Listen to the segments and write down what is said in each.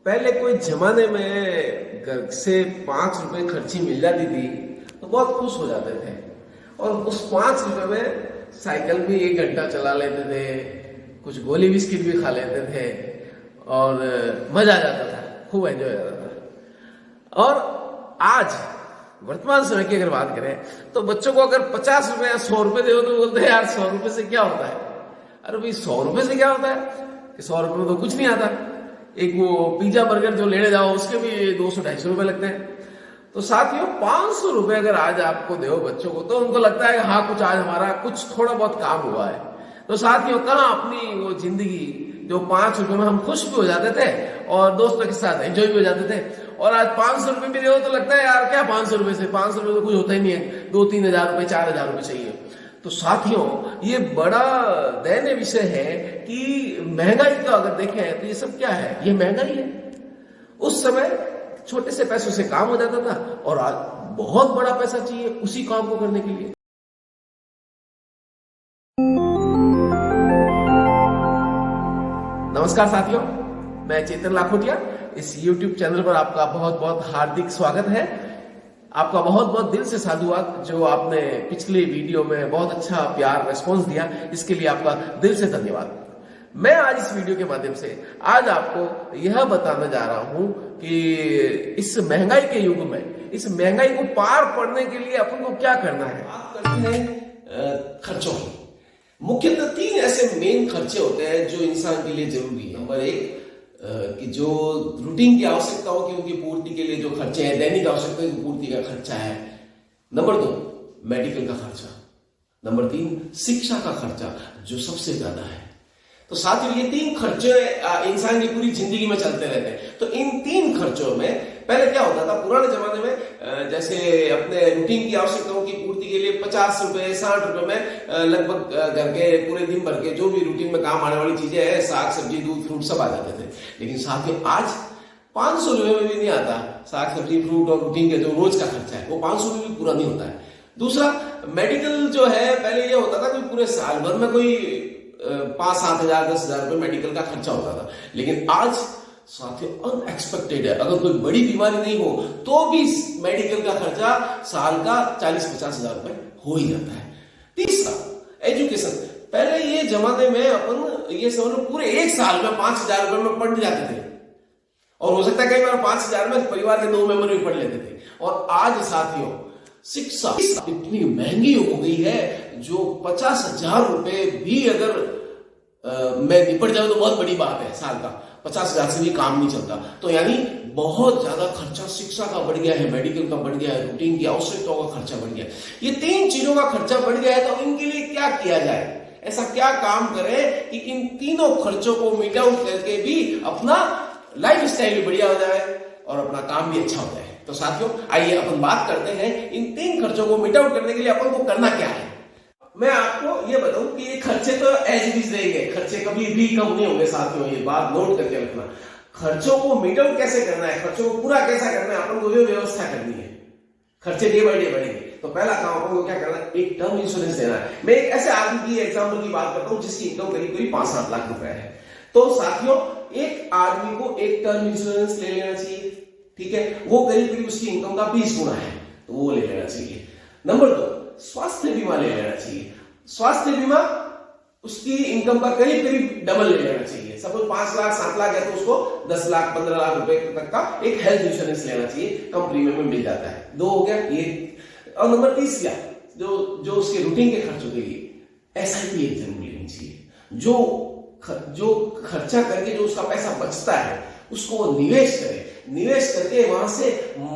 पहले कोई जमाने में घर से 5 रुपए खर्ची मिल जाती थी तो बहुत खुश हो जाते थे। और उस 5 रुपए में साइकिल भी 1 घंटा चला लेते थे, कुछ गोली बिस्किट भी खा लेते थे और मजा आ जाता था, खूब एंजॉय हो जाता था। और आज वर्तमान समय की अगर बात करें तो बच्चों को अगर 50 रुपए या 100 रुपए दे तो बोलते हैं यार 100 रुपए से क्या होता है। अरे भाई 100 रुपए से क्या होता है कि 100 रुपए में तो कुछ नहीं आता। एक वो पिज्जा बर्गर जो लेने जाओ उसके भी 200-250 रुपए लगते हैं। तो साथियों 500 रुपए अगर आज आपको दो बच्चों को तो उनको लगता है हाँ कुछ आज हमारा कुछ थोड़ा बहुत काम हुआ है। तो साथियों कहाँ अपनी वो जिंदगी जो 5 रुपए में हम खुश भी हो जाते थे और दोस्तों के साथ एंजॉय भी हो जाते थे, और आज 500 रुपए भी दो तो लगता है यार क्या 500 रुपए से, 500 रुपए तो कुछ होता ही नहीं है, 2-3 हजार रुपए 4 हजार रुपए चाहिए। तो साथियों ये बड़ा दयनीय विषय है कि महंगाई का अगर देखें तो ये सब क्या है, ये महंगाई है। उस समय छोटे से पैसों से काम हो जाता था और आज बहुत बड़ा पैसा चाहिए उसी काम को करने के लिए। नमस्कार साथियों, मैं चेतन लाखोटिया। इस YouTube चैनल पर आपका बहुत बहुत हार्दिक स्वागत है। आपका बहुत बहुत दिल से साधुवाद जो आपने पिछले वीडियो में बहुत अच्छा प्यार रिस्पॉन्स दिया, इसके लिए आपका दिल से धन्यवाद। मैं आज इस वीडियो के माध्यम से आज आपको यह बताने जा रहा हूं कि इस महंगाई के युग में इस महंगाई को पार पड़ने के लिए अपन को क्या करना है। बात करते हैं खर्चों की। मुख्यतः 3 ऐसे मेन खर्चे होते हैं जो इंसान के लिए जरूरी है। नंबर 1 कि जो रूटीन की आवश्यकताओं की उनकी पूर्ति के लिए जो खर्चे हैं, दैनिक आवश्यकताओं की पूर्ति का खर्चा है। नंबर 2 मेडिकल का खर्चा। नंबर 3 शिक्षा का खर्चा जो सबसे ज्यादा है। तो साथियों ये 3 खर्चे इंसान की पूरी जिंदगी में चलते रहते हैं। तो इन 3 खर्चों में पहले क्या होता था पुराने जमाने में, जैसे अपने रूटीन की आवश्यकताओं की पूर्ति के लिए 50 रुपए 60 रुपए में लगभग घर के पूरे दिन भर के जो भी रूटीन में काम आने वाली चीजें हैं, साग सब्जी दूध फ्रूट सब आ जाते थे। लेकिन साथियों आज 500 रुपए में भी नहीं आता साग सब्जी फ्रूट और रूटीन के जो रोज का खर्चा है वो 500 रुपए भी पूरा नहीं होता है। दूसरा मेडिकल जो है, पहले ये होता था कि पूरे साल भर में कोई 5-7 हजार 10 हजार रुपए मेडिकल का खर्चा होता था। लेकिन आज साथियों अनएक्सपेक्टेड है, अगर कोई बड़ी बीमारी नहीं हो तो भी मेडिकल का खर्चा साल का 40-50 हजार रुपए हो ही जाता है। तीसरा एजुकेशन। पहले ये जमाने में अपन ये समझ लो पूरे 1 साल में 5,000 रुपए में पढ़ जाते थे, और हो सकता है कई बार 5,000 में परिवार के 2 मेंबर भी पढ़ लेते थे। और आज साथियों शिक्षा इतनी महंगी हो गई है जो 50,000 रुपए भी अगर मैं निपट जाऊं तो बहुत बड़ी बात है। साल का 50,000 से भी काम नहीं चलता। तो यानी बहुत ज्यादा खर्चा शिक्षा का बढ़ गया है, मेडिकल का बढ़ गया है, रूटीन की आवश्यकताओं का खर्चा बढ़ गया है। ये 3 चीजों का खर्चा बढ़ गया है। तो इनके लिए क्या किया जाए, ऐसा क्या काम करें कि इन तीनों खर्चों को मीट आउट करके भी अपना लाइफ स्टाइल भी बढ़िया हो जाए और अपना काम भी अच्छा हो जाए। तो साथियों आइए अपन बात करते हैं इन 3 खर्चों को मीट आउट करने के लिए अपन को करना क्या है। मैं आपको ये बताऊं कि ये खर्चे तो एज इट इज रहेंगे, खर्चे कभी भी कम नहीं होंगे। साथियों ये बात नोट करके रखना, खर्चों को मीट आउट कैसे करना है, खर्चों को पूरा कैसा करना है, अपन को ये व्यवस्था करनी है। खर्चे डे बाय डे बढ़ेंगे तो पहला काम अपन को क्या करना है, एक टर्म इंश्योरेंस लेना है। मैं एक ऐसे आदमी की एग्जाम्पल की बात करता हूं जिसकी इनकम करीब करीब 5-7 लाख रुपए है। तो साथियों एक आदमी को एक टर्म इंश्योरेंस ले लेना चाहिए, ठीक है। वो करीब करीब उसकी इनकम का 20 गुना है तो वो ले लेना चाहिए। नंबर 2 स्वास्थ्य बीमा ले लेना चाहिए। स्वास्थ्य बीमा उसकी इनकम का करीब करीब डबल ले लेना चाहिए। सपोज 5 लाख 7 लाख है तो उसको 10 लाख 15 लाख रुपए तक का एक हेल्थ इंश्योरेंस लेना चाहिए, कम प्रीमियम में मिल जाता है। 2 हो गया ये। और नंबर 3 जो उसके रूटीन के खर्चों के लिए एसआईपी एक जरूर लेनी चाहिए। जो खर्चा करके जो उसका पैसा बचता है उसको वो निवेश करे, निवेश करके वहां से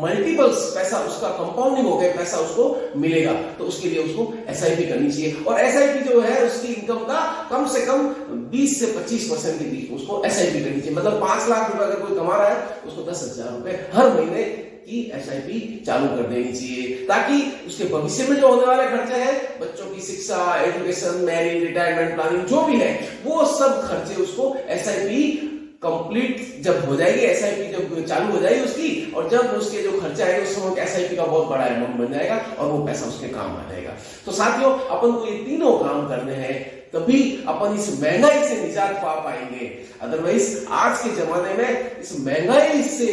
मल्टीपल्स पैसा उसका कंपाउंडिंग होकर पैसा उसको मिलेगा। तो उसके लिए उसको एसआईपी करनी चाहिए। और एसआईपी जो है उसकी इनकम का कम से कम 20 से 25% के बीच उसको एसआईपी करनी चाहिए। मतलब 5 लाख रुपए अगर कोई कमा रहा है उसको 10,000 रुपए हर महीने की एसआईपी चालू कर देनी चाहिए, ताकि उसके भविष्य में जो होने वाले खर्चे हैं, बच्चों की शिक्षा, एजुकेशन, मैरिज, रिटायरमेंट प्लानिंग जो भी है, वो सब खर्चे उसको एसआईपी कंप्लीट जब हो जाएगी, एसआईपी जब चालू हो जाएगी उसकी, और जब उसके जो खर्चा आएगा उस समय एसआईपी का बहुत बड़ा अमाउंट बन जाएगा और वो पैसा उसके काम आ जाएगा। तो साथियों, अपन को ये तीनों काम करने हैं, तभी अपन इस महंगाई से निजात पा पाएंगे। अदरवाइज आज के जमाने में इस महंगाई से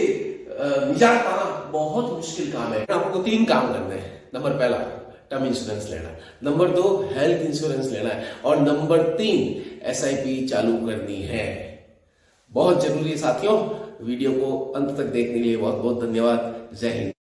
निजात पाना बहुत मुश्किल काम है। आपको 3 काम करने हैं। नंबर पहला, टर्म इंश्योरेंस लेना, नंबर 2 हेल्थ इंश्योरेंस लेना है, और नंबर 3 एसआईपी चालू करनी है। बहुत जरूरी है साथियों। वीडियो को अंत तक देखने के लिए बहुत बहुत धन्यवाद। जय हिंद।